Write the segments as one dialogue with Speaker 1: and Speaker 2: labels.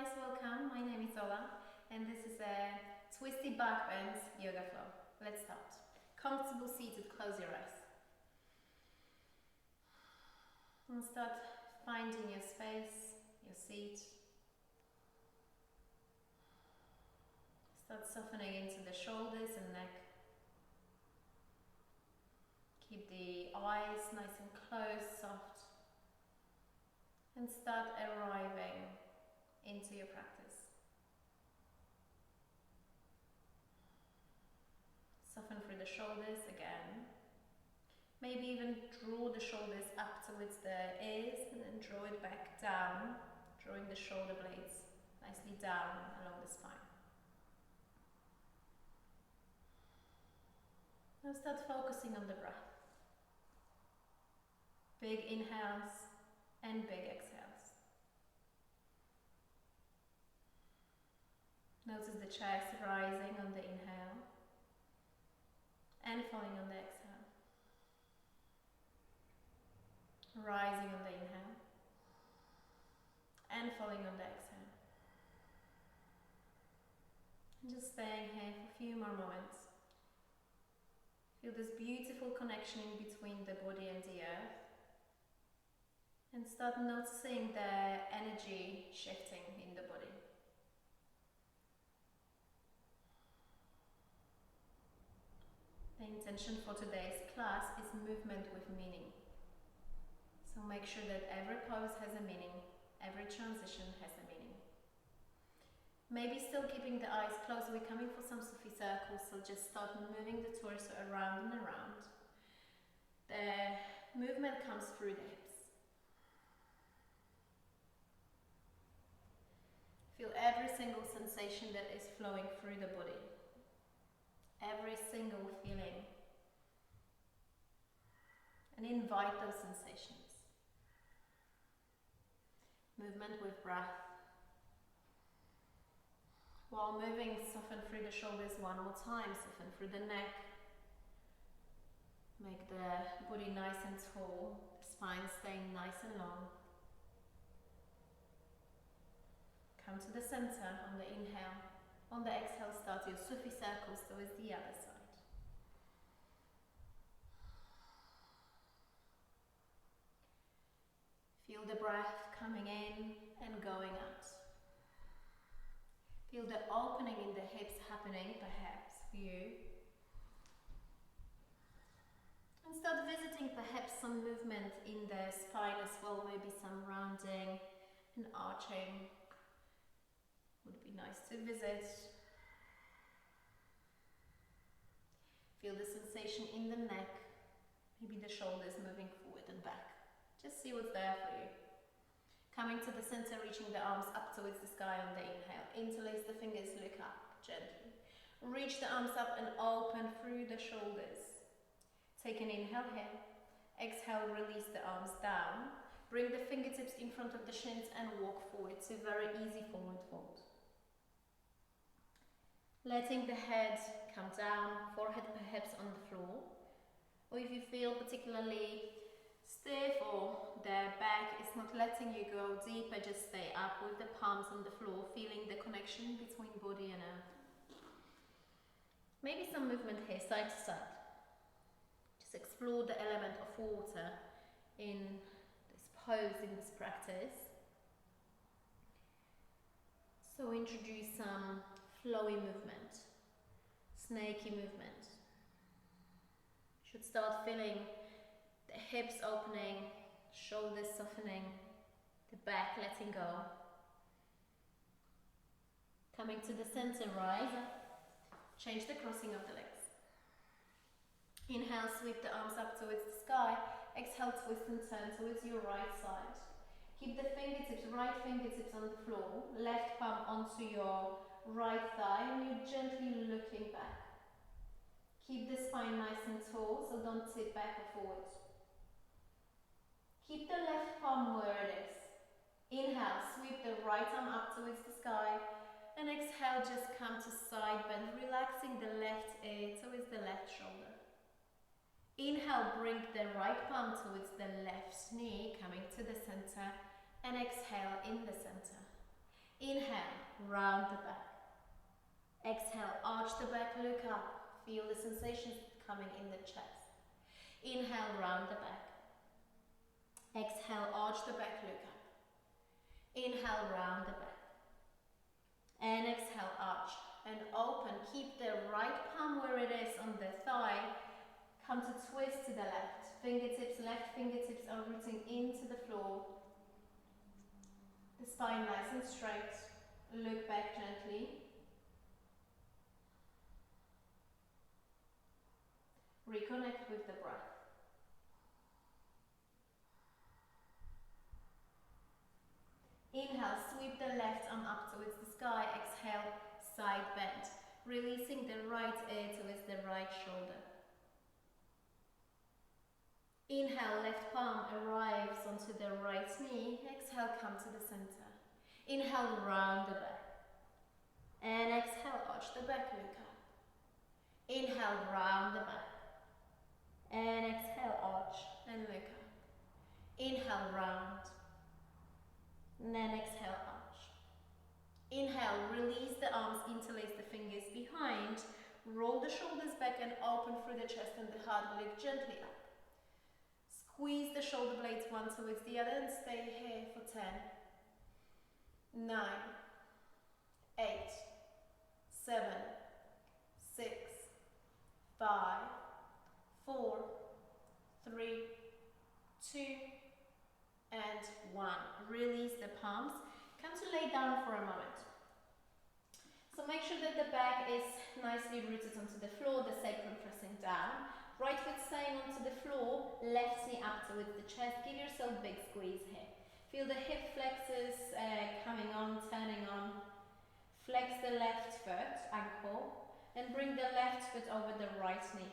Speaker 1: guys, welcome. My name is Ola and this is a twisty back bend yoga flow. Let's start. Comfortable seated, close your eyes. And start finding your space, your seat. Start softening into the shoulders and neck. Keep the eyes nice and closed, soft. And start arriving into your practice. Soften through the shoulders again. Maybe even draw the shoulders up towards the ears and then draw it back down, drawing the shoulder blades nicely down along the spine. Now start focusing on the breath. Big inhales and big exhales. Notice the chest rising on the inhale and falling on the exhale. Rising on the inhale and falling on the exhale. And just staying here for a few more moments. Feel this beautiful connection in between the body and the earth. And start noticing the energy shifting in the body. The intention for today's class is movement with meaning. So make sure that every pose has a meaning, every transition has a meaning. Maybe still keeping the eyes closed, we're coming for some Sufi circles, so just start moving the torso around and around. The movement comes through the hips. Feel every single sensation that is flowing through the body. Every single feeling. And invite those sensations. Movement with breath. While moving, soften through the shoulders one more time. Soften through the neck. Make the body nice and tall. The spine staying nice and long. Come to the center on the inhale. On the exhale, start your Sufi circles towards the other side. Feel the breath coming in and going out. Feel the opening in the hips happening, perhaps, for you. And start visiting perhaps some movement in the spine as well, maybe some rounding and arching. Would be nice to visit. Feel the sensation in the neck, maybe the shoulders moving forward and back. Just see what's there for you. Coming to the center, reaching the arms up towards the sky on the inhale. Interlace the fingers, look up gently. Reach the arms up and open through the shoulders. Take an inhale here. Exhale, release the arms down. Bring the fingertips in front of the shins and walk forward. It's a very easy forward fold. Letting the head come down, forehead perhaps on the floor. Or if you feel particularly stiff or the back is not letting you go deeper, just stay up with the palms on the floor, feeling the connection between body and earth. Maybe some movement here, side to side. Just explore the element of water in this pose, in this practice. So introduce some flowy movement, snaky movement. Should start feeling the hips opening, shoulders softening, the back letting go. Coming to the center, rise up. Change the crossing of the legs. Inhale, sweep the arms up towards the sky. Exhale, twist and turn towards your right side. Keep the fingertips, right fingertips on the floor, left palm onto your right thigh, and you're gently looking back. Keep the spine nice and tall, so don't tip back or forward. Keep the left palm where it is. Inhale, sweep the right arm up towards the sky, and exhale, just come to side bend, relaxing the left ear towards the left shoulder. Inhale, bring the right palm towards the left knee, coming to the center, and exhale in the center. Inhale, round the back. Exhale, arch the back, look up. Feel the sensations coming in the chest. Inhale, round the back. Exhale, arch the back, look up. Inhale, round the back. And exhale, arch and open. Keep the right palm where it is on the thigh. Come to twist to the left. Left fingertips are rooting into the floor. The spine nice and straight. Look back gently. Reconnect with the breath. Inhale, sweep the left arm up towards the sky. Exhale, side bend. Releasing the right ear towards the right shoulder. Inhale, left palm arrives onto the right knee. Exhale, come to the center. Inhale, round the back. And exhale, arch the back, look up. Inhale, round the back. And exhale, arch and look up. Inhale, round. And then exhale, arch. Inhale, release the arms, interlace the fingers behind. Roll the shoulders back and open through the chest and the heart. Lift gently up. Squeeze the shoulder blades one towards the other and stay here for 10, 9, 8, 7, 6, 5, 4, 3, 2, and 1. Release the palms. Come to lay down for a moment. So make sure that the back is nicely rooted onto the floor, the sacrum pressing down. Right foot staying onto the floor, left knee up towards the chest. Give yourself a big squeeze here. Feel the hip flexors coming on, turning on. Flex the left foot, ankle, and bring the left foot over the right knee.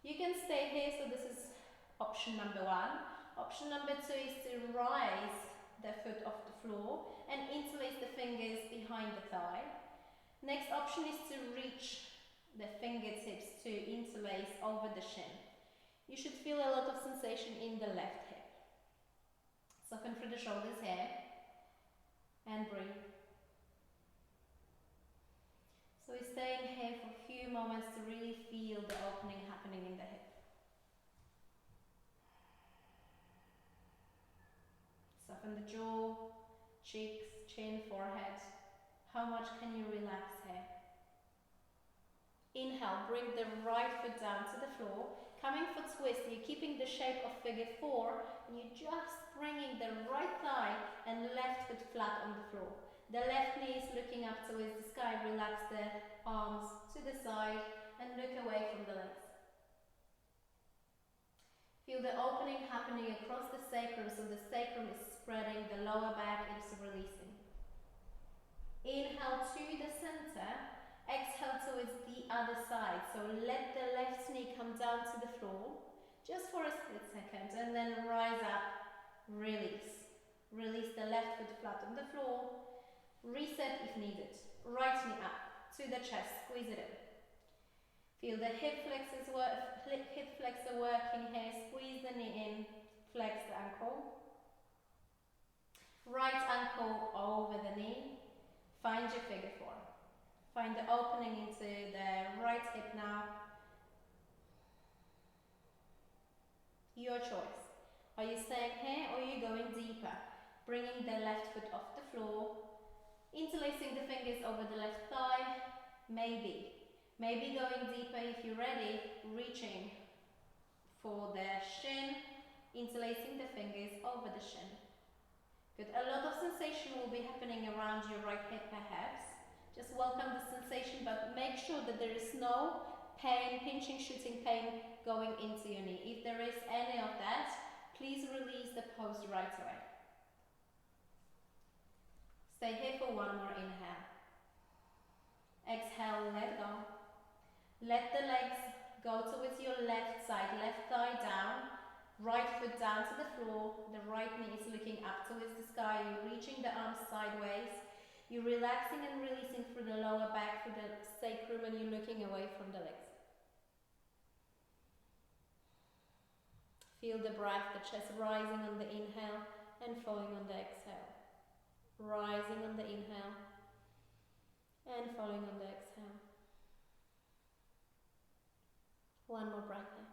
Speaker 1: You can stay here, so this is option number 1. Option number 2 is to rise the foot off the floor and interlace the fingers behind the thigh. Next option is to reach the fingertips to interlace over the shin. You should feel a lot of sensation in the left hip. Soften through the shoulders here and breathe. So we're staying here for a few moments to really feel the opening happening in the hip. Soften the jaw, cheeks, chin, forehead. How much can you relax here? Inhale, bring the right foot down to the floor. Coming for twist, you're keeping the shape of figure 4 and you're just bringing the right thigh and left foot flat on the floor. The left knee is looking up towards the sky. Relax the arms to the side and look away from the legs. Feel the opening happening across the sacrum, so the sacrum is spreading, the lower back is releasing. Inhale to the center. Exhale towards the other side, so let the left knee come down to the floor, just for a split second, and then rise up, release. Release the left foot flat on the floor, reset if needed. Right knee up, to the chest, squeeze it in. Feel the hip flexor working here, squeeze the knee in, flex the ankle. Right ankle over the knee, find your figure 4. Find the opening into the right hip now. Your choice. Are you staying here or are you going deeper? Bringing the left foot off the floor. Interlacing the fingers over the left thigh. Maybe going deeper if you're ready. Reaching for the shin. Interlacing the fingers over the shin. Good. A lot of sensation will be happening around your right hip perhaps. Just welcome the sensation, but make sure that there is no pain, pinching, shooting pain going into your knee. If there is any of that, please release the pose right away. Stay here for one more inhale. Exhale, let go. Let the legs go towards your left side, left thigh down, right foot down to the floor, the right knee is looking up towards the sky, you're reaching the arms sideways. You're relaxing and releasing through the lower back, through the sacrum, and you're looking away from the legs. Feel the breath, the chest rising on the inhale and falling on the exhale. rising on the inhale and falling on the exhale. One more breath here.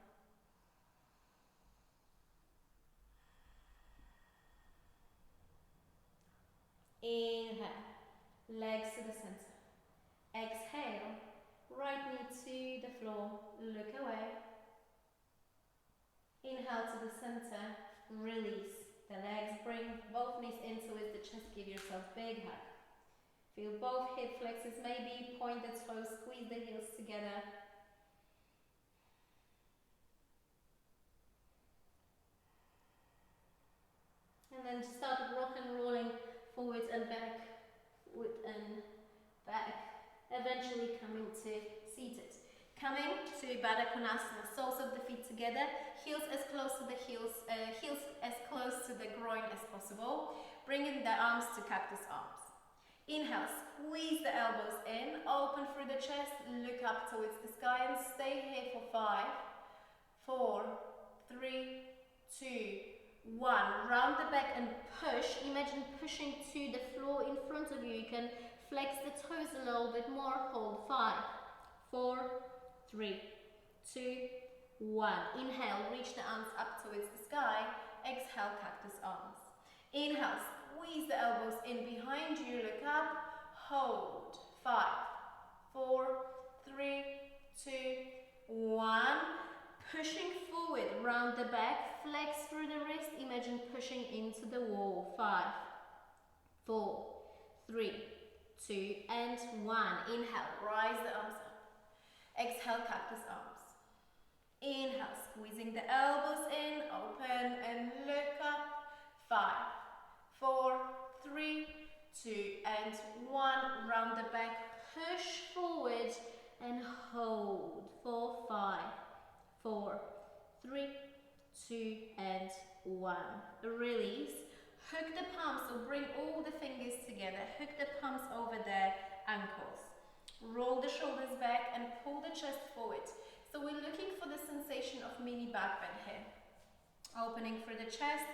Speaker 1: Inhale, legs to the center. Exhale, right knee to the floor, look away. Inhale to the center, release the legs, bring both knees in towards the chest, give yourself a big hug. Feel both hip flexors, maybe point the toes, squeeze the heels together. And then start rock and rolling forwards and back, forward and back, eventually coming to seated. Coming to Baddha Konasana, soles of the feet together, heels as close to the heels as close to the groin as possible, bringing the arms to cactus arms. Inhale, squeeze the elbows in, open through the chest, look up towards the sky and stay here for 5, 4, 3, 2, 1. Round the back and push. Imagine pushing to the floor in front of you. You can flex the toes a little bit more. Hold 5, 4, 3, 2, 1. Inhale, reach the arms up towards the sky. Exhale, cactus arms. Inhale, squeeze the elbows in behind you. Look up. Hold 5, 4, 3, 2, 1. Pushing forward, round the back, flex through the wrist, imagine pushing into the wall. 5, 4, 3, 2, and 1. Inhale, rise the arms up. Exhale, cactus arms. Inhale, squeezing the elbows in, open and look up. 5, 4, 3, 2, and 1. Round the back, push forward and hold for 5, 4, 3, 2, and 1. Release. Hook the palms, so bring all the fingers together. Hook the palms over the ankles. Roll the shoulders back and pull the chest forward. So we're looking for the sensation of mini back bend here. Opening through the chest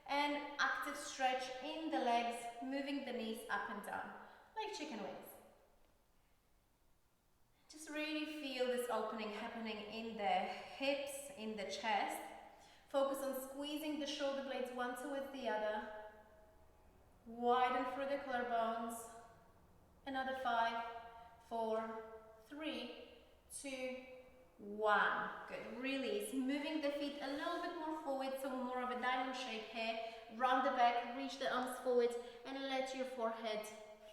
Speaker 1: and active stretch in the legs, moving the knees up and down, like chicken wings. Just really feel this opening happening in the hips, in the chest. Focus on squeezing the shoulder blades one towards the other. Widen through the collarbones. Another 5, 4, 3, 2, 1. Good. Release. Moving the feet a little bit more forward, so more of a diamond shape here. Round the back, reach the arms forward, and let your forehead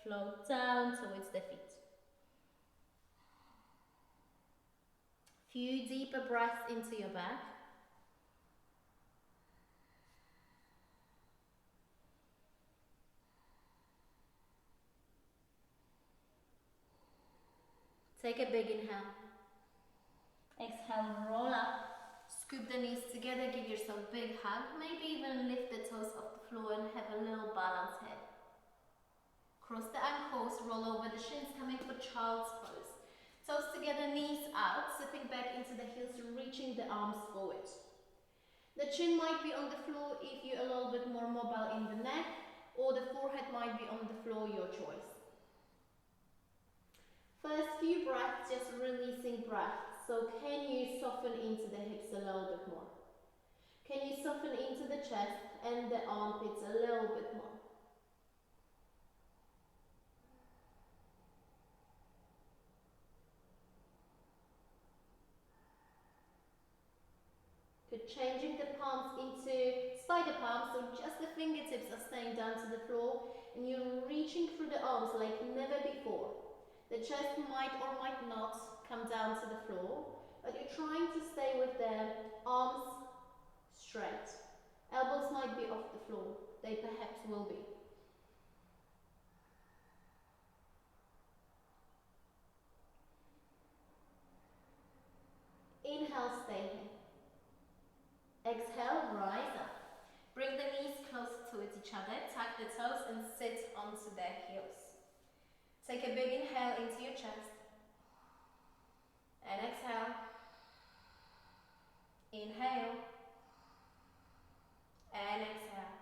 Speaker 1: float down towards the feet. Few deeper breaths into your back. Take a big inhale. Exhale, roll up. Scoop the knees together, give yourself a big hug. Maybe even lift the toes off the floor and have a little balance here. Cross the ankles, roll over the shins, coming for child's pose. Toes together, knees out, sitting back into the heels, reaching the arms forward. The chin might be on the floor if you're a little bit more mobile in the neck, or the forehead might be on the floor, your choice. First few breaths, just releasing breath. So can you soften into the hips a little bit more? Can you soften into the chest and the armpits a little bit more? Good. Changing the palms into spider palms, so just the fingertips are staying down to the floor and you're reaching through the arms like never before. The chest might or might not come down to the floor, but you're trying to stay with the arms straight. Elbows might be off the floor. They perhaps will be. Inhale, stay here. Exhale, rise up. Bring the knees close towards each other. Tuck the toes and sit onto their heels. Take a big inhale into your chest. And exhale. Inhale. And exhale.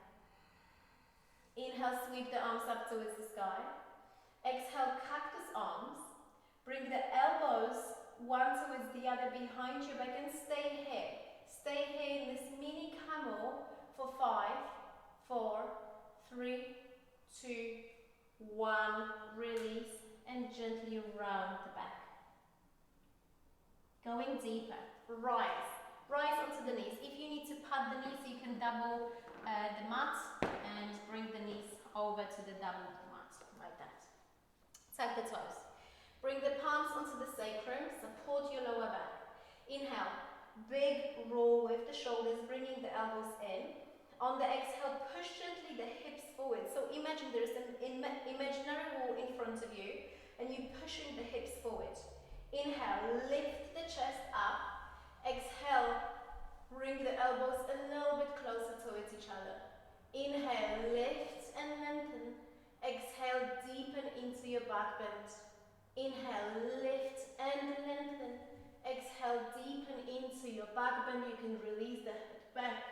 Speaker 1: Inhale, sweep the arms up towards the sky. Exhale, cactus arms. Bring the elbows one towards the other behind your back and stay here. Stay here in this mini camel for 5, 4, 3, 2, 1. Release and gently round the back. Going deeper. Rise. Rise onto the knees. If you need to pad the knees, you can double the mat and bring the knees over to the double mat, like that. Tuck the toes. Bring the palms onto the sacrum, support your lower back. Inhale, big roll with the shoulders, bringing the elbows in. On the exhale, push gently the hips forward. So imagine there's an imaginary wall in front of you and you're pushing the hips forward. Inhale, lift the chest up. Exhale, bring the elbows a little bit closer towards each other. Inhale, lift and lengthen. Exhale, deepen into your back bend. Inhale, lift and lengthen. Exhale, deepen into your back bend. You can release the head back.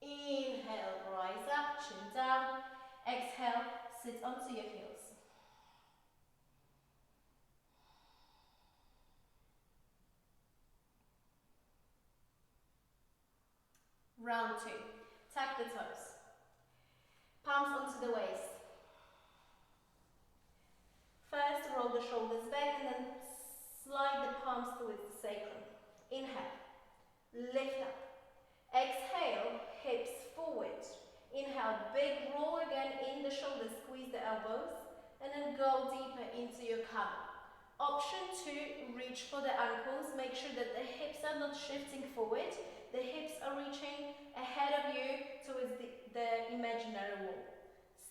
Speaker 1: Inhale, rise up, chin down. Exhale, sit onto your heels. Round 2. Tuck the toes. Palms onto the waist. First, roll the shoulders back and then slide the palms towards the sacrum. Inhale, lift up. Exhale, hips forward. Inhale, big roll again in the shoulders, squeeze the elbows, and then go deeper into your camel. Option 2, reach for the ankles. Make sure that the hips are not shifting forward. The hips are reaching ahead of you towards the imaginary wall.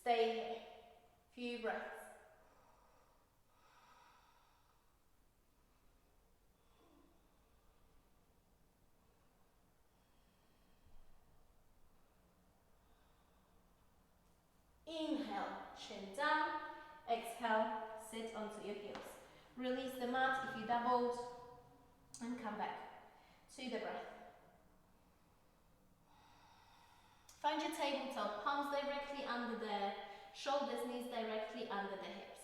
Speaker 1: Stay here. Few breaths. Inhale, chin down. Exhale, sit onto your heels. Release the mat if you doubled and come back to the breath. Find your tabletop, palms directly under the shoulders, knees directly under the hips.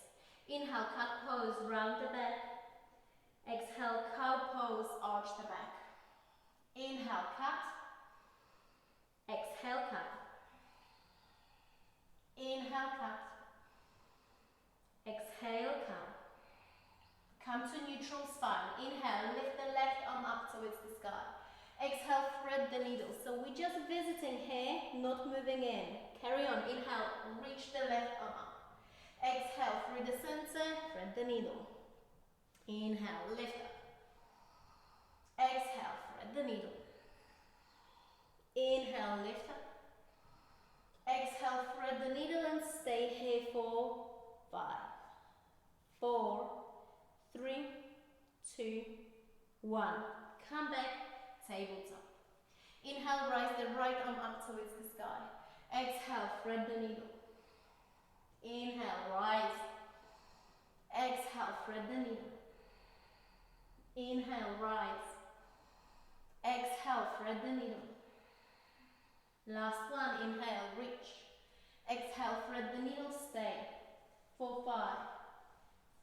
Speaker 1: Inhale, cat pose, round the back. Exhale, cow pose, arch the back. Inhale, cat. Exhale, cat. Inhale, cat. Exhale, cow. Come to neutral spine. Inhale, lift the left arm up towards the sky. Exhale, thread the needle. So we're just visiting here, not moving in. Carry on. Inhale, reach the left arm up. Exhale, through the center, thread the needle. Inhale, lift up. Exhale, thread the needle. Inhale, lift up. Exhale, thread the needle and stay here for 5, 4, 3, 2, 1. Come back. Tabletop. Inhale, rise the right arm up towards the sky. Exhale, thread the needle. Inhale, rise. Exhale, thread the needle. Inhale, rise. Exhale, thread the needle. Last one, inhale, reach. Exhale, thread the needle, stay. For 5,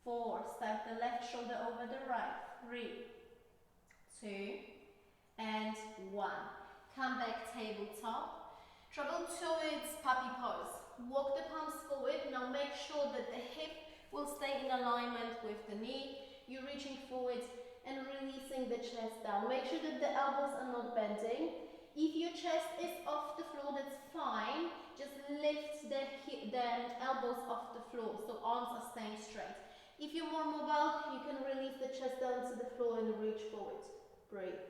Speaker 1: 4, stack the left shoulder over the right. 3, 2, and 1. Come back, tabletop. Travel towards puppy pose. Walk the palms forward. Now make sure that the hip will stay in alignment with the knee. You're reaching forward and releasing the chest down. Make sure that the elbows are not bending. If your chest is off the floor, that's fine. Just lift the elbows off the floor so arms are staying straight. If you're more mobile, you can release the chest down to the floor and reach forward. Breathe.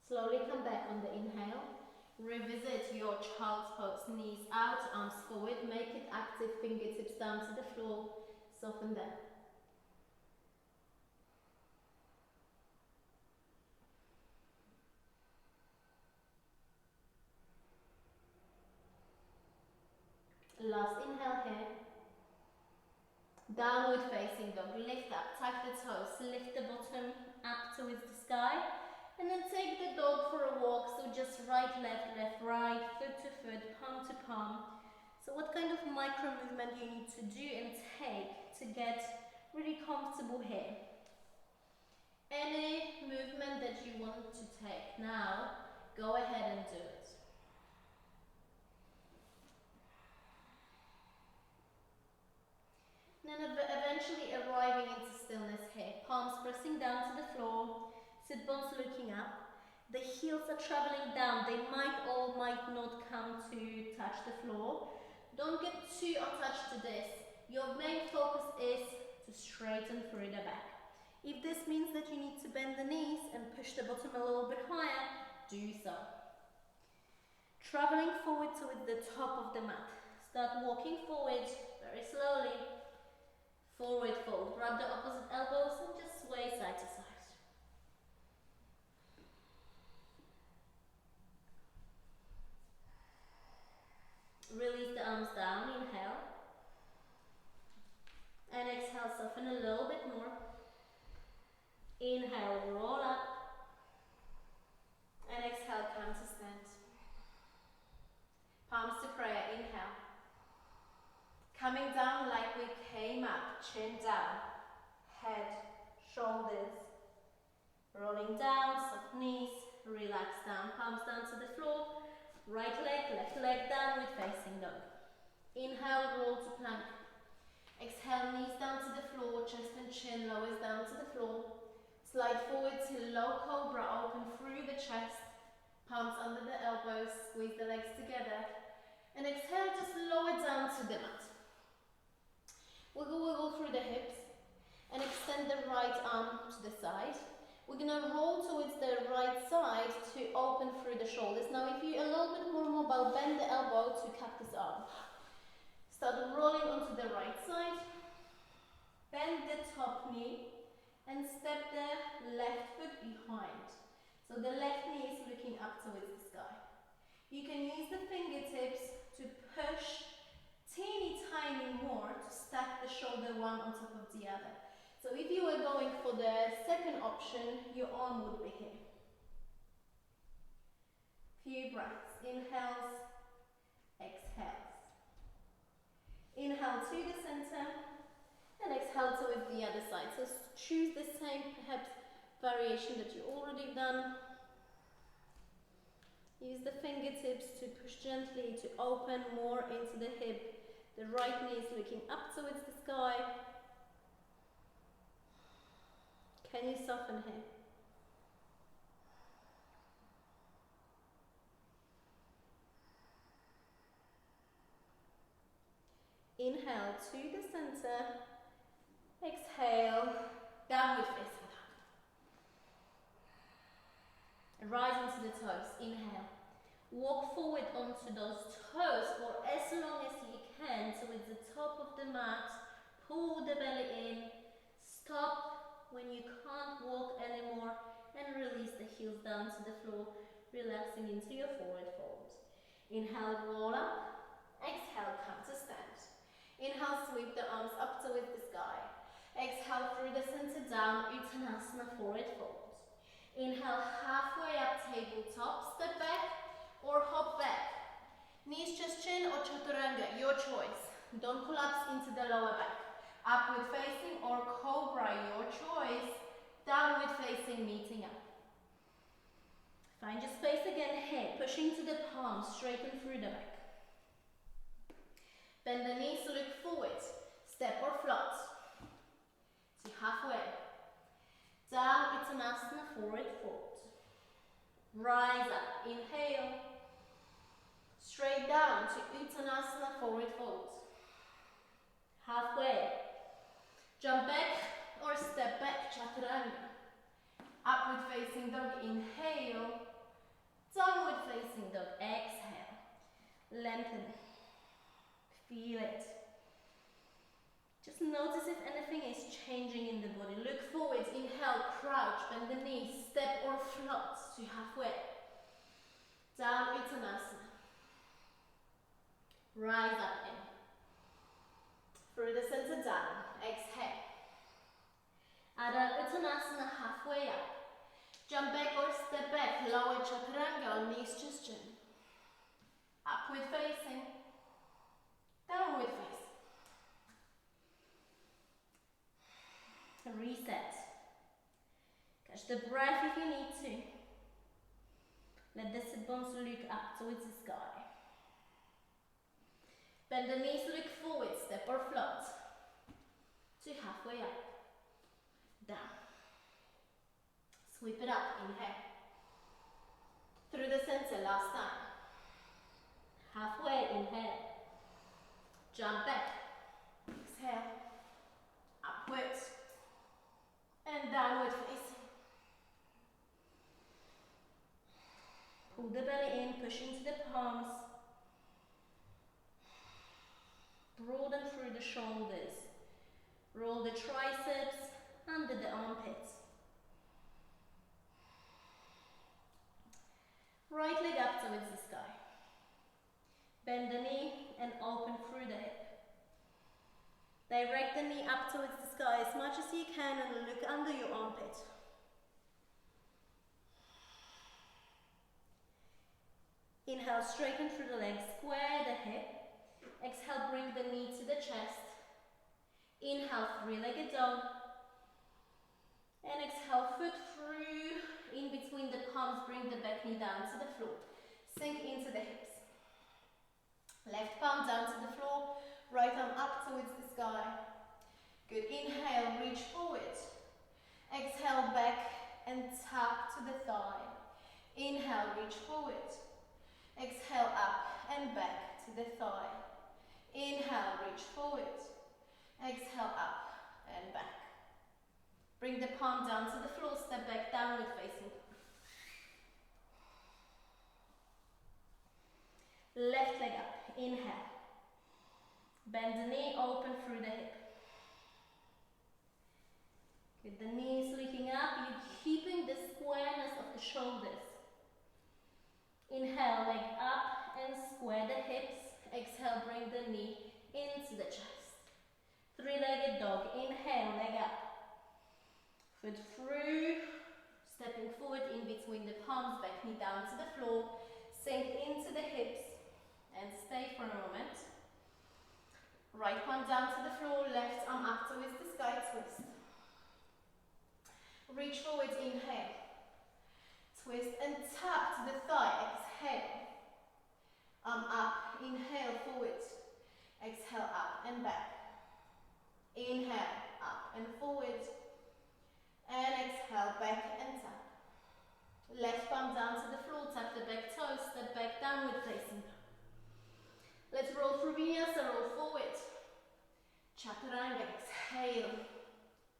Speaker 1: Slowly come back on the inhale. Revisit your child's pose. Knees out, arms forward. Make it active, fingertips down to the floor. Soften them. Last inhale here. Downward facing dog. Lift up, tuck the toes, lift the bottom up towards the sky. And then take the dog for a walk. So just right, left, right, foot to foot, palm to palm. So what kind of micro movement you need to do and take to get really comfortable here. Any movement that you want to take now, go ahead and do it. And then eventually arriving into stillness here. Palms pressing down to the floor, sit bones looking up. The heels are traveling down. They might or might not come to touch the floor. Don't get too attached to this. Your main focus is to straighten through the back. If this means that you need to bend the knees and push the bottom a little bit higher, do so. Traveling forward towards the top of the mat. Start walking forward very slowly. Forward fold. Grab the opposite elbows and just sway side to side. Release the arms down, inhale. And exhale, soften a little bit more. Inhale, roll up. And exhale, come to stand. Palms to prayer, inhale. Coming down like we came up, chin down. Head, shoulders. Rolling down, soft knees, relax down, palms down to the floor. Right leg, left leg, downward facing dog. Inhale, roll to plank. Exhale, knees down to the floor, chest and chin lowers down to the floor. Slide forward to low cobra, open through the chest. Palms under the elbows, squeeze the legs together. And exhale, just lower down to the mat. Wiggle through the hips. And extend the right arm to the side. We're going to roll towards the right side to open through the shoulders. Now if you're a little bit more mobile, bend the elbow to cactus arm. Start rolling onto the right side. Bend the top knee and step the left foot behind. So the left knee is looking up towards the sky. You can use the fingertips to push teeny tiny more to stack the shoulder one on top of the other. So if you were going for the second option, your arm would be here. Few breaths. Inhales, exhales. Inhale to the center and exhale towards the other side. So choose the same perhaps variation that you already done. Use the fingertips to push gently to open more into the hip. The right knee is looking up towards the sky. Can you soften here? Inhale to the center. Exhale, downward facing dog. Rise onto the toes. Inhale. Walk forward onto those toes for as long as you can towards the top of the mat. Pull the belly in. Stop when you can't walk anymore and release the heels down to the floor, relaxing into your forward fold. Inhale, roll up. Exhale, come to stand. Inhale, sweep the arms up towards the sky. Exhale through the center down, Uttanasana, forward fold. Inhale, halfway up, tabletop, step back or hop back. Knees, chest, chin or chaturanga, your choice. Don't collapse into the lower back. Upward facing or cobra, your choice. Downward facing, meeting up. Find your space again here, pushing to the palms, straighten through the back. Bend the knees, look forward. Step or float. To halfway. Down, Uttanasana, forward fold. Rise up, inhale. Straight down to Uttanasana, forward fold. Halfway. Jump back or step back, chaturanga. Upward facing dog, inhale. Downward facing dog, exhale. Lengthen. Feel it. Just notice if anything is changing in the body. Look forward, inhale, crouch, bend the knees, step or float to halfway. Down, Uttanasana. Rise up in. Through the center down. Exhale. Adho Uttanasana, halfway up. Jump back or step back. Lower chaturanga on knees just join. Upward facing. Downward facing. Reset. Catch the breath if you need to. Let the sit bones look up towards the sky. Bend the knees, look forward, step or float. To halfway up. Down. Sweep it up, inhale. Through the center, last time. Halfway, inhale. Jump back. Exhale. Upwards. And downward facing. Pull the belly in, push into the palms. Broaden through the shoulders. Roll the triceps under the armpits. Right leg up towards the sky. Bend the knee and open through the hip. Direct the knee up towards the sky as much as you can and look under your armpit. Inhale, straighten through the legs, square the hip. Exhale, bring the knee to the chest. Inhale, three-legged dog. And exhale, foot through, in between the palms, bring the back knee down to the floor. Sink into the hips. Left palm down to the floor, right arm up towards the sky. Good, inhale, reach forward. Exhale, back and tap to the thigh. Inhale, reach forward. Exhale, up and back to the thigh. Inhale, reach forward. Exhale, up and back. Bring the palm down to the floor, step back, downward facing. Left leg up, inhale. Bend the knee, open through the hip. With the knees looking up, you're keeping the squareness of the shoulders. Inhale, leg up and square the hips. Exhale, bring the knee into the chest. Three-legged dog, inhale, leg up. Foot through, stepping forward in between the palms, back knee down to the floor. Sink into the hips and stay for a moment. Right palm down to the floor, left arm up towards the sky, twist. Reach forward, inhale. Twist and tap to the thigh, exhale. Arm up, inhale, forward. Exhale, up and back. Inhale, up and forward. And exhale, back and tap. Left palm down to the floor, tap the back toes, step back, downward facing. Let's roll through vinyasa, roll forward. Chaturanga, exhale.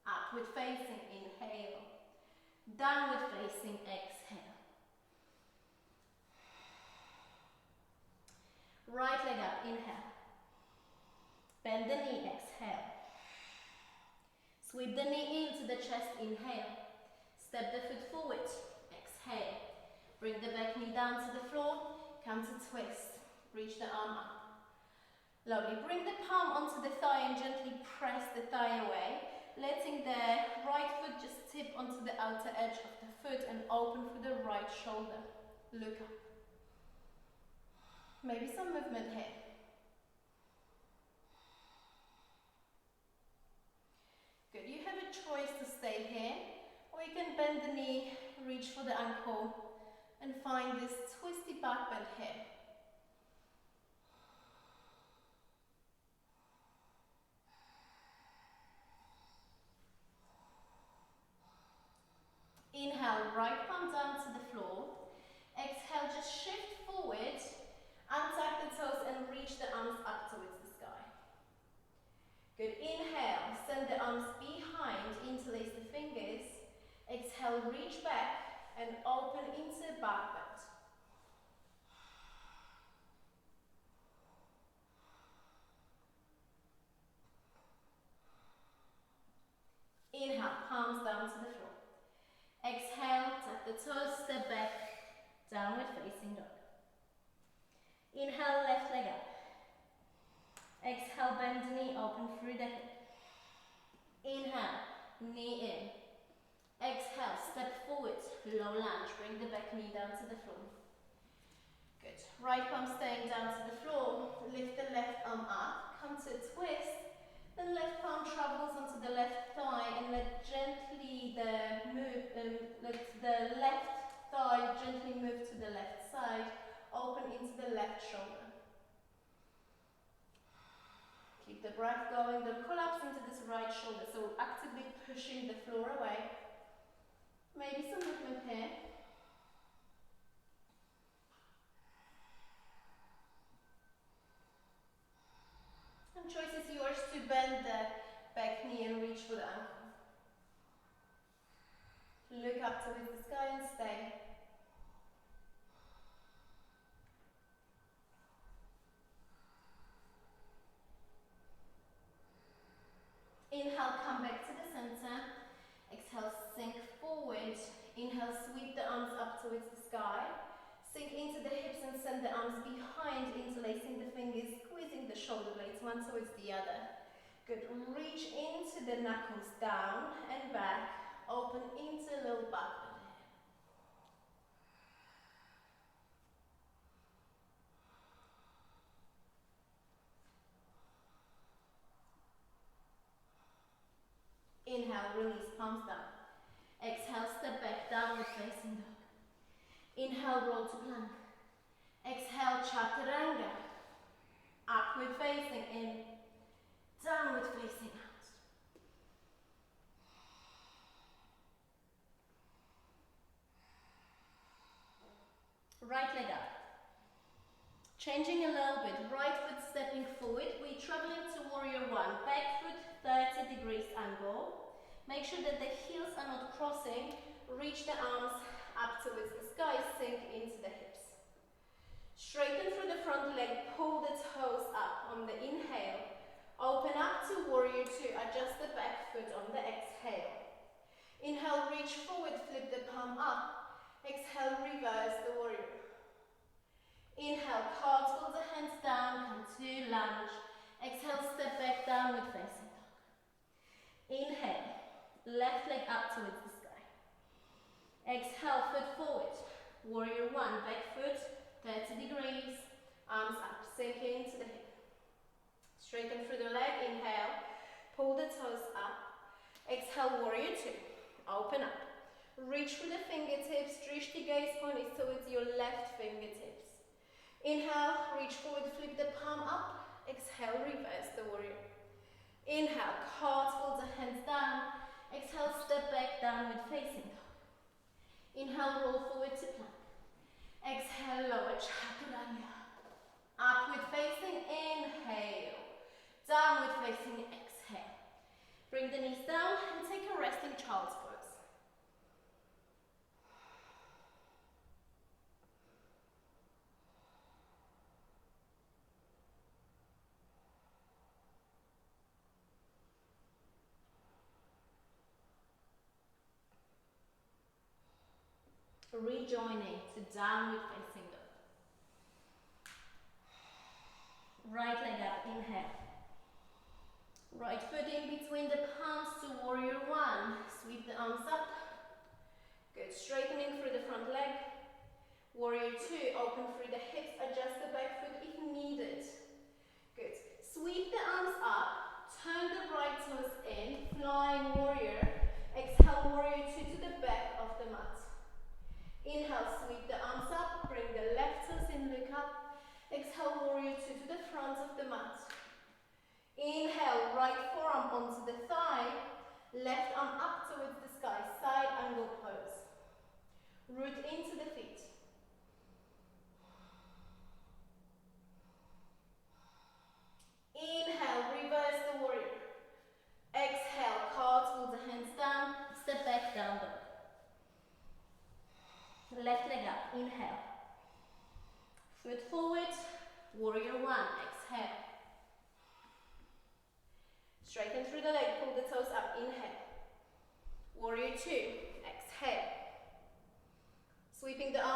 Speaker 1: Upward facing, inhale. Downward facing, exhale. Right leg up, inhale. Bend the knee, exhale. Sweep the knee into the chest, inhale. Step the foot forward, exhale. Bring the back knee down to the floor, come to twist. Reach the arm up. Lovely, bring the palm onto the thigh and gently press the thigh away, letting the right foot just tip onto the outer edge of the foot and open through the right shoulder. Look up. Maybe some movement here. Good, you have a choice to stay here, or you can bend the knee, reach for the ankle, and find this twisty back bend here. Inhale, right palm down to the floor. Exhale, just shift forward, untuck the toes and reach the arms up towards the sky. Good, inhale, send the arms behind, interlace the fingers. Exhale, reach back and open into back bend. Inhale, palms down to the floor. Exhale, tuck the toes, step back, downward facing dog. Inhale, left leg up. Exhale, bend the knee, open through the hip. Inhale, knee in. Exhale, step forward, low lunge. Bring the back knee down to the floor. Good. Right palm staying down to the floor. Lift the left arm up. Come to a twist. The left palm travels onto the left thigh and let the left thigh gently move to the left side. Open into the left shoulder. Keep the breath going. Don't collapse into this right shoulder. So actively pushing the floor away. Maybe some movement here. And choice is yours to bend the back knee and reach for the ankle. Look up towards the sky and stay. Inhale, come back to the center. Exhale, sink forward. Inhale, sweep the arms up towards the sky. Sink into the hips and send the arms behind, interlacing the fingers, squeezing the shoulder blades one towards the other. Good. Reach into the knuckles, down and back. Open into a little backward. Inhale, release, palms down. Exhale, step back, downward facing dog. Inhale, roll to plank. Exhale, chaturanga. Upward facing in. Downward facing out. Right leg up. Changing a little bit. Right foot stepping forward. We're traveling to warrior one. Back foot 30 degrees angle. Make sure that the heels are not crossing. Reach the arms up towards the sky. Sink into the hips. Straighten through the front leg. Pull the toes up on the inhale. Open up to warrior two. Adjust the back foot on the exhale. Inhale, reach forward. Flip the palm up. Exhale, reverse the warrior. Inhale, cartwheel the hands down, come to lunge. Exhale, step back, downward facing dog. Inhale, left leg up towards the sky. Exhale, foot forward. Warrior one, back foot, 30 degrees. Arms up, sink into the hip. Straighten through the leg, inhale. Pull the toes up. Exhale, warrior two. Open up. Reach for the fingertips. Drishti gaze point is towards your left fingertips. Inhale, reach forward, flip the palm up. Exhale, reverse the warrior. Inhale, cartwheel the hands down. Exhale, step back, downward facing dog. Inhale, roll forward to plank. Exhale, lower chaturanga. Upward facing, inhale. Downward facing, exhale. Bring the knees down and take a resting child's pose. Rejoining to downward facing dog. Right leg up, inhale. Right foot in between the palms to warrior one. Sweep the arms up. Good. Straightening through the front leg. Warrior two. Open through the hips. Adjust the back foot if needed. Good. Sweep the arms up. Turn the right toes in. Flying warrior. Exhale, warrior two to the back of the mat. Inhale, sweep the arms up. Bring the left toes in. Look up. Exhale, warrior two to the front of the mat. Inhale, right forearm onto the thigh, left arm up towards the sky, side angle pose. Root into the feet. Inhale, reverse the warrior. Exhale, cartwheel the hands down, step back, down dog. Left leg up, inhale. Foot forward, warrior one, exhale. Straighten through the leg, pull the toes up, inhale. Warrior two, exhale. Sweeping the arms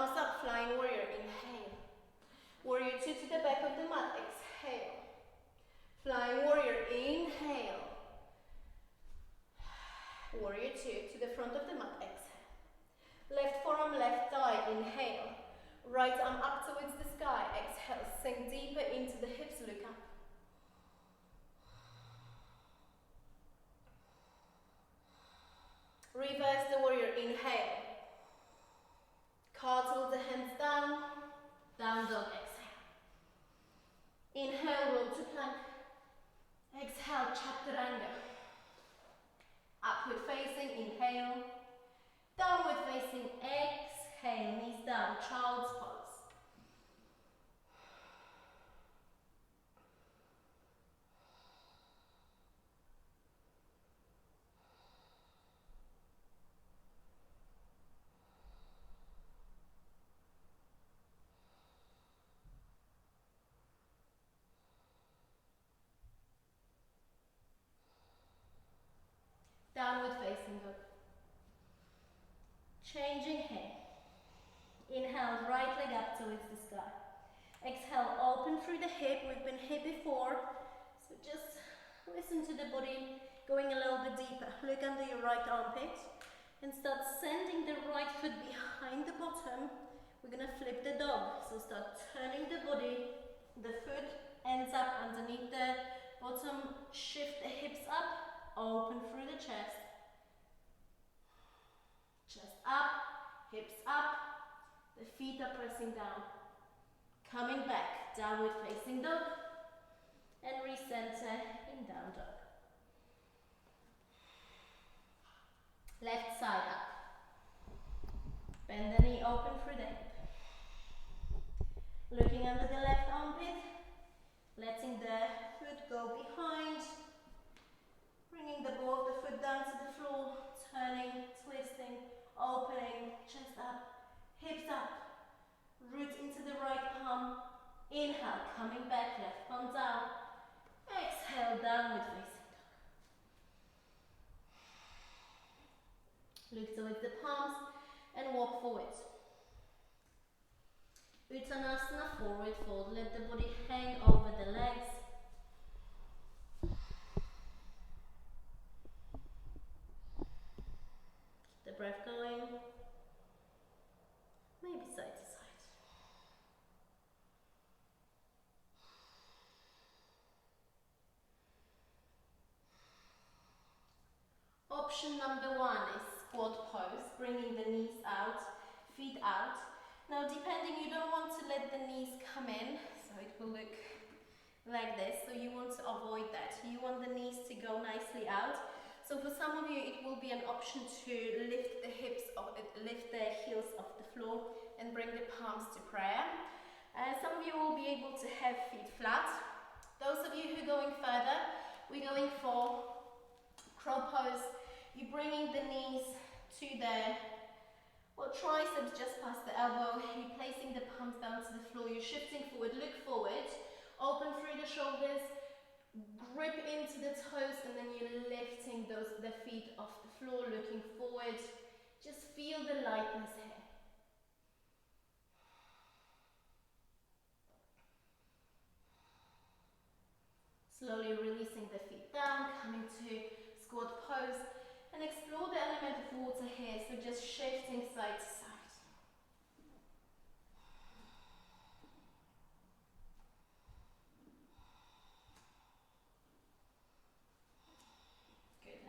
Speaker 1: child's pose. Downward facing dog. Changing here. Inhale, right leg up towards the sky. Exhale, open through the hip. We've been here before, so just listen to the body going a little bit deeper. Look under your right armpit and start sending the right foot behind the bottom. We're gonna flip the dog, so start turning the body. The foot ends up underneath the bottom. Shift the hips up. Open through the chest. Chest up, hips up. The feet are pressing down. Coming back, downward facing dog. And recenter in down dog. Left side up. Bend the knee, open through the hip. Looking under the left armpit. Letting the foot go behind. Bringing the ball of the foot down to the floor, turning, twisting, opening, chest up, hips up, root into the right palm. Inhale, coming back, left palm down. Exhale, downward facing dog. Look towards the palms and walk forward. Uttanasana, forward fold. Let the body hang over the legs. Breath going, maybe side to side. Option number one is squat pose, bringing the knees out, feet out. Now depending, you don't want to let the knees come in, so it will look like this, so you want to avoid that. You want the knees to go nicely out. So for some of you, it will be an option to lift the hips, lift the heels off the floor and bring the palms to prayer. Some of you will be able to have feet flat. Those of you who are going further, we're going for crow pose. You're bringing the knees to the triceps just past the elbow. You're placing the palms down to the floor. You're shifting forward, look forward, open through the shoulders. Grip into the toes and then you're lifting the feet off the floor, looking forward. Just feel the lightness here. Slowly releasing the feet down, coming to squat pose and explore the element of water here. So just shifting side to side.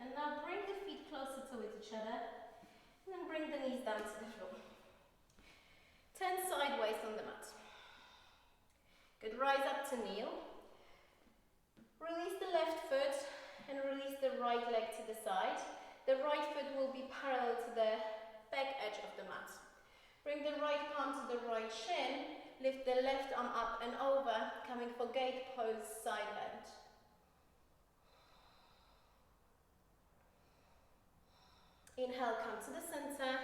Speaker 1: And now bring the feet closer towards each other and then bring the knees down to the floor. Turn sideways on the mat. Good, rise up to kneel. Release the left foot and release the right leg to the side. The right foot will be parallel to the back edge of the mat. Bring the right palm to the right shin. Lift the left arm up and over, coming for gate pose, side bend. Inhale, come to the center,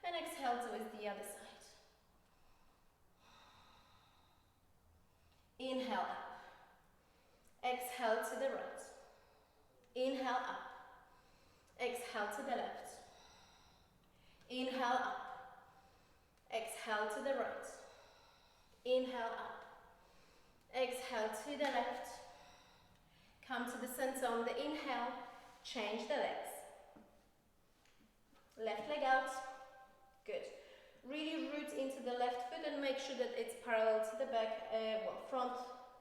Speaker 1: and exhale towards the other side. Inhale up. Exhale to the right. Inhale up. Exhale to the left. Inhale up. Exhale to the right. Inhale up. Exhale to the left. Come to the center on the inhale. Change the legs. Left leg out. Good. Really root into the left foot and make sure that it's parallel to the back, front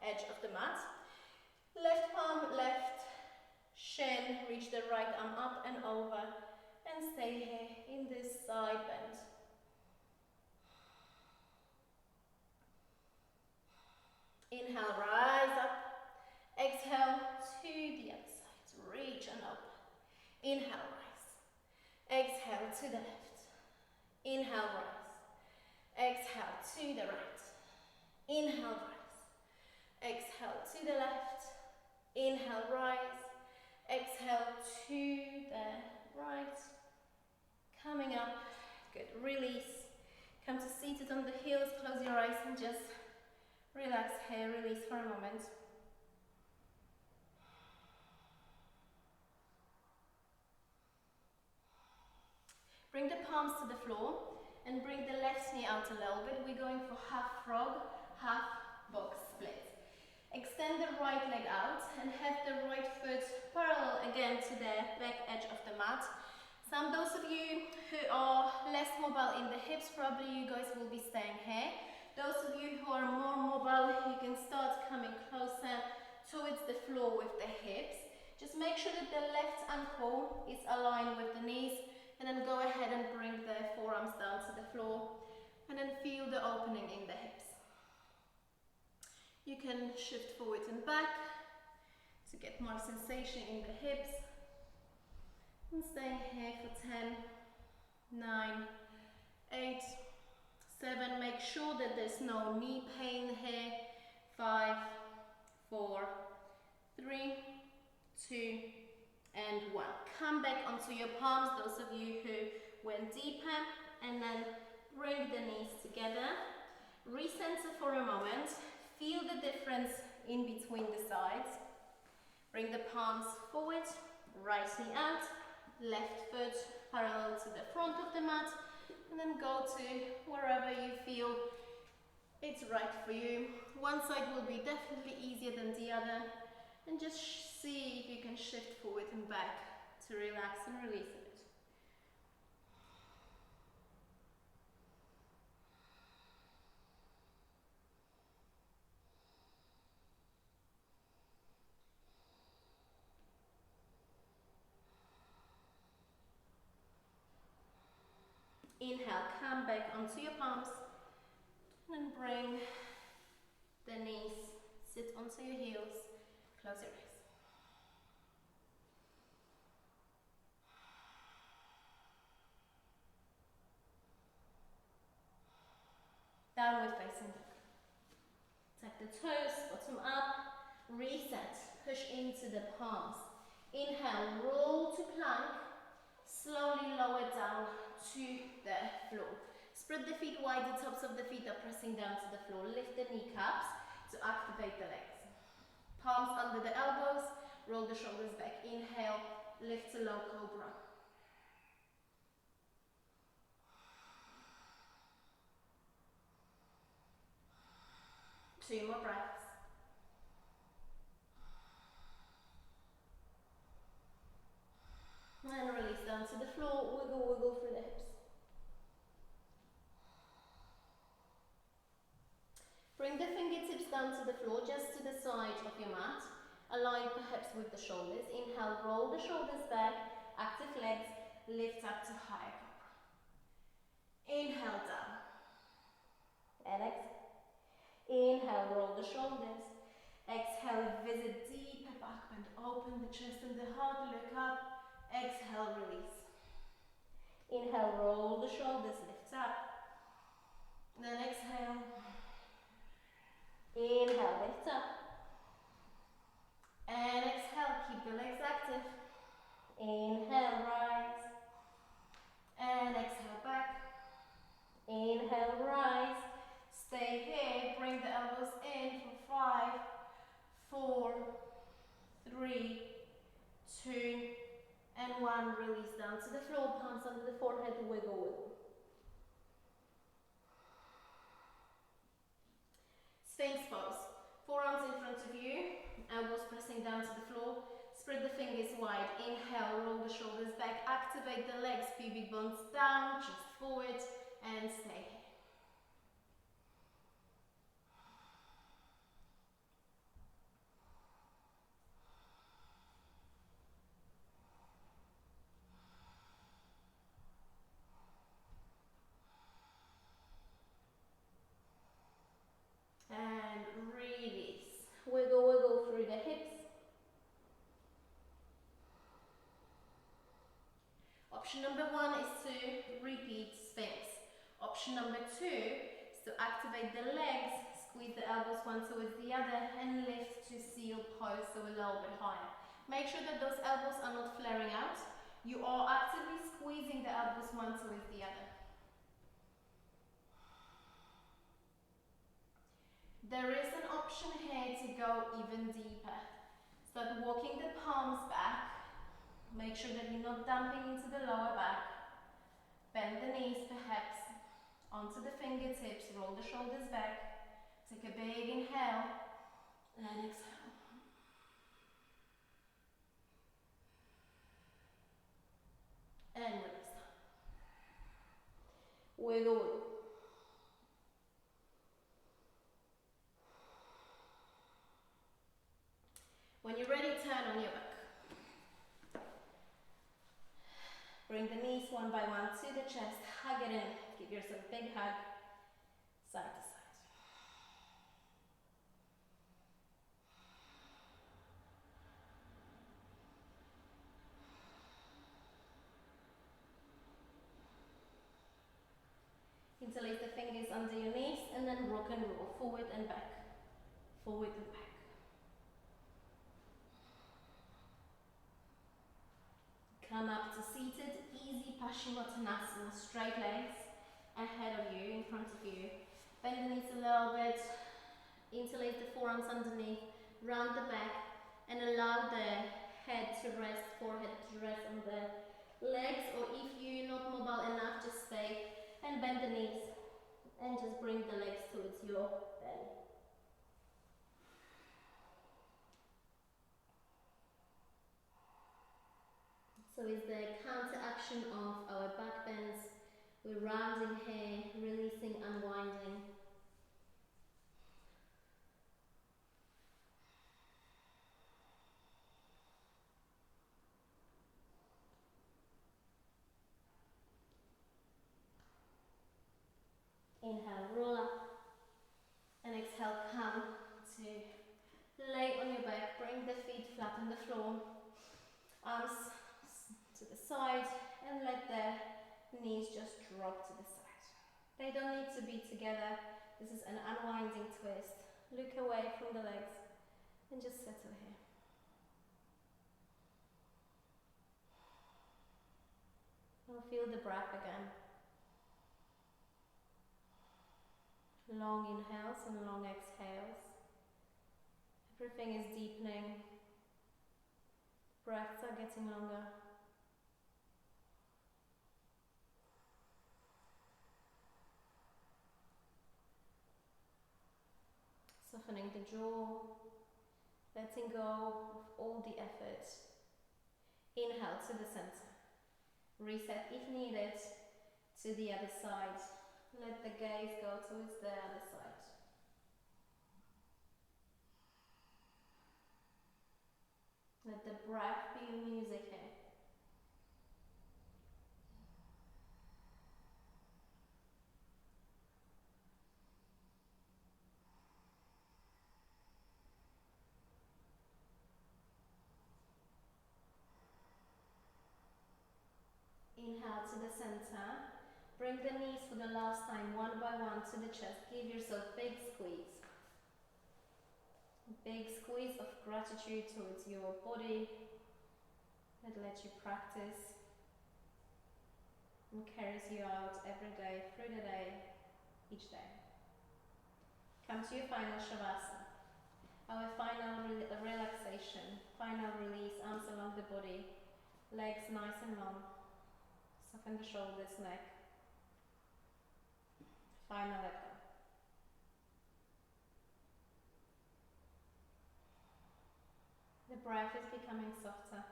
Speaker 1: edge of the mat. Left palm, left shin, reach the right arm up and over and stay here in this side bend. Inhale, rise up. Exhale to the other side. Reach and open. Inhale, rise. Exhale to the left. Inhale, rise. to the right. Inhale, rise. Exhale to the left. Inhale, rise. Exhale to the right. Coming up. Good. Release. Come to seated on the heels. Close your eyes and just relax here. Release for a moment. Bring the palms to the floor and bring the left knee out a little bit. We're going for half frog, half box split. Extend the right leg out and have the right foot parallel again to the back edge of the mat. Those of you who are less mobile in the hips, probably you guys will be staying here. Those of you who are more mobile, you can start coming closer towards the floor with the hips. Just make sure that the left ankle is aligned with the knees. And then go ahead and bring the forearms down to the floor and then feel the opening in the hips. You can shift forward and back to get more sensation in the hips. And staying here for 10, 9, 8, 7. Make sure that there's no knee pain here. 5, 4, 3, 2, and 1. Come back onto your palms, those of you who went deeper, and then bring the knees together. Recenter for a moment. Feel the difference in between the sides. Bring the palms forward, right knee out, left foot parallel to the front of the mat, and then go to wherever you feel it's right for you. One side will be definitely easier than the other, and just see if you can shift forward and back to relax and release a bit. Inhale, come back onto your palms and bring the knees, sit onto your heels, close your eyes. Downward facing dog. Tuck the toes, bottom up, reset, push into the palms. Inhale, roll to plank, slowly lower down to the floor. Spread the feet wide, the tops of the feet are pressing down to the floor. Lift the kneecaps to activate the legs. Palms under the elbows, roll the shoulders back. Inhale, lift to low cobra. Two more breaths. And release down to the floor, wiggle, wiggle through the hips. Bring the fingertips down to the floor, just to the side of your mat. Align perhaps with the shoulders. Inhale, roll the shoulders back, active legs, lift up to higher cobra. Inhale down. And exhale. Inhale, roll the shoulders. Exhale, visit deeper back bend. Open the chest and the heart, look up. Exhale, release. Inhale, roll the shoulders, lift up. Then exhale. Inhale, lift up. And exhale, keep the legs active. Inhale, rise. And exhale, back. Inhale, rise. Stay here, bring the elbows in for 5, 4, 3, 2, and 1. Release down to the floor, palms under the forehead, wiggle, wiggle. Sphinx pose. Forearms in front of you, elbows pressing down to the floor. Spread the fingers wide. Inhale, roll the shoulders back. Activate the legs, pubic bones down, chest forward, and stay here. And release. Wiggle, wiggle through the hips. Option number 1 is to repeat Sphinx. Option number 2 is to activate the legs, squeeze the elbows one towards the other and lift to seal pose, so a little bit higher. Make sure that those elbows are not flaring out. You are actively squeezing the elbows one towards the other. There is an option here to go even deeper. Start walking the palms back. Make sure that you're not dumping into the lower back. Bend the knees perhaps onto the fingertips, roll the shoulders back. Take a big inhale and exhale. And release. Wiggle. When you're ready, turn on your back. Bring the knees one by one to the chest, hug it in, give yourself a big hug, side to side. Interlace the fingers under your knees and then rock and roll, forward and back, forward and back. Come up to seated, easy Paschimottanasana, straight legs ahead of you, in front of you. Bend the knees a little bit, interlace the forearms underneath, round the back and allow the head to rest, forehead to rest on the legs, or if you're not mobile enough, just stay and bend the knees and just bring the legs towards your belly. So it's the counter action of our back bends. We're rounding here, releasing, unwinding. Inhale, roll up, and exhale, come to lay on your back, bring the feet flat on the floor, arms to the side, and let the knees just drop to the side. They don't need to be together. This is an unwinding twist. Look away from the legs and just settle here. Now feel the breath again. Long inhales and long exhales. Everything is deepening. Breaths are getting longer. Softening the jaw, letting go of all the effort. Inhale to the center. Reset if needed to the other side. Let the gaze go towards the other side. Let the breath be your music here. Inhale to the center. Bring the knees for the last time, one by one, to the chest. Give yourself a big squeeze. Big squeeze of gratitude towards your body that lets you practice and carries you out every day, through the day, each day. Come to your final Shavasana. Our final relaxation, final release, arms along the body, legs nice and long. Soften the shoulders, neck. Final let go. The breath is becoming softer.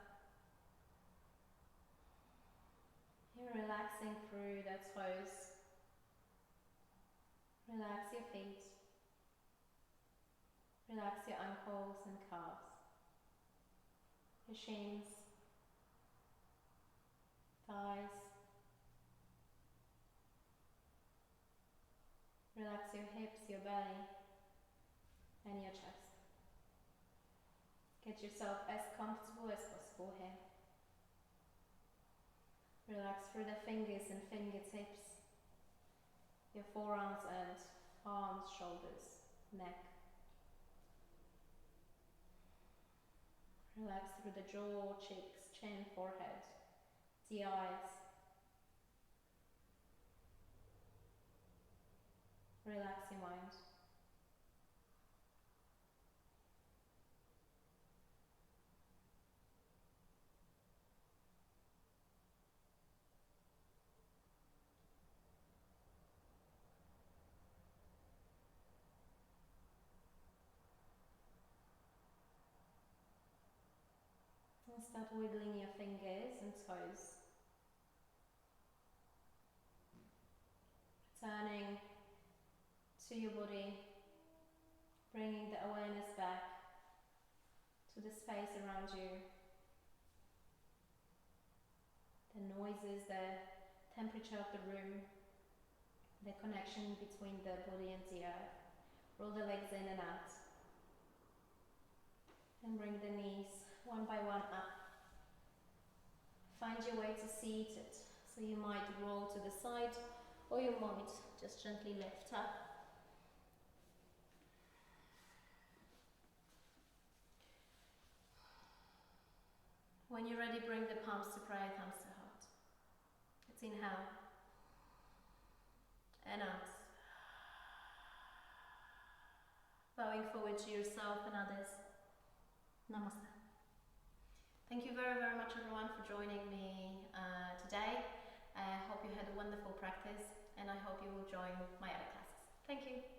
Speaker 1: You're relaxing through the toes. Relax your feet. Relax your ankles and calves. Your shins. Thighs. Relax your hips, your belly, and your chest. Get yourself as comfortable as possible here. Relax through the fingers and fingertips, your forearms and arms, shoulders, neck. Relax through the jaw, cheeks, chin, forehead, the eyes. Relax your mind. And start wiggling your fingers and toes. Returning to your body, bringing the awareness back to the space around you. The noises, the temperature of the room, the connection between the body and the earth. Roll the legs in and out. And bring the knees one by one up. Find your way to seated. So you might roll to the side or you might just gently lift up. When you're ready, bring the palms to prayer, thumbs to heart. Let's inhale and out. Bowing forward to yourself and others. Namaste. Thank you very, very much everyone for joining me today. I hope you had a wonderful practice and I hope you will join my other classes. Thank you.